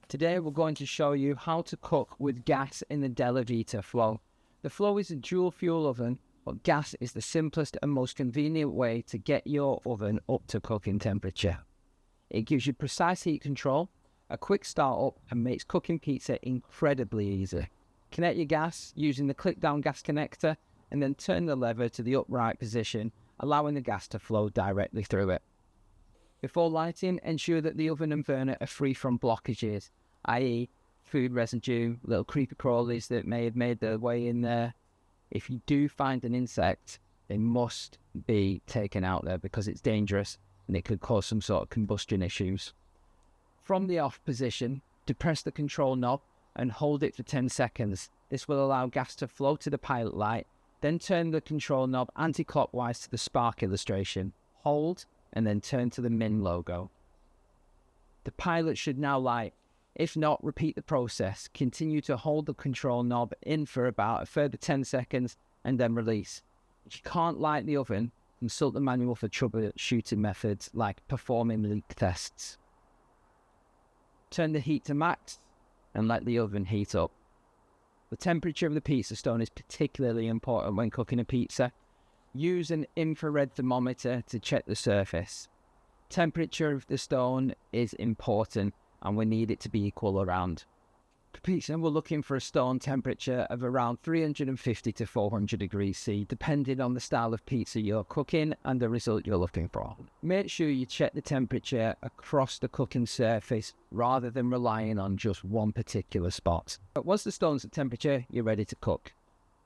Today we're going to show you how to cook with gas in the Delivita Flow. The Flow is a dual fuel oven, but gas is the simplest and most convenient way to get your oven up to cooking temperature. It gives you precise heat control, a quick start up, and makes cooking pizza incredibly easy. Connect your gas using the click down gas connector and then turn the lever to the upright position, allowing the gas to flow directly through it. Before lighting, ensure that the oven and burner are free from blockages, i.e. food residue, little creepy crawlies that may have made their way in there. If you do find an insect, they must be taken out there because it's dangerous and it could cause some sort of combustion issues. From the off position, depress the control knob and hold it for 10 seconds. This will allow gas to flow to the pilot light, then turn the control knob anti-clockwise to the spark illustration. Hold and then turn to the min logo. The pilot should now light. If not, repeat the process. Continue to hold the control knob in for about a further 10 seconds and then release. If you can't light the oven, consult the manual for troubleshooting methods like performing leak tests. Turn the heat to max and let the oven heat up. The temperature of the pizza stone is particularly important when cooking a pizza. Use an infrared thermometer to check the surface. Temperature of the stone is important and we need it to be equal around. For pizza, we're looking for a stone temperature of around 350 to 400 degrees C, depending on the style of pizza you're cooking and the result you're looking for. Make sure you check the temperature across the cooking surface rather than relying on just one particular spot. But once the stone's at temperature, you're ready to cook.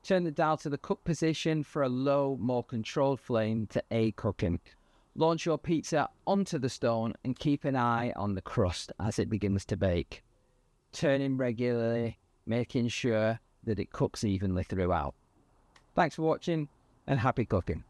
Turn the dial to the cook position for a low, more controlled flame to aid cooking. Launch your pizza onto the stone and keep an eye on the crust as it begins to bake. Turning regularly, making sure that it cooks evenly throughout. Thanks for watching and happy cooking.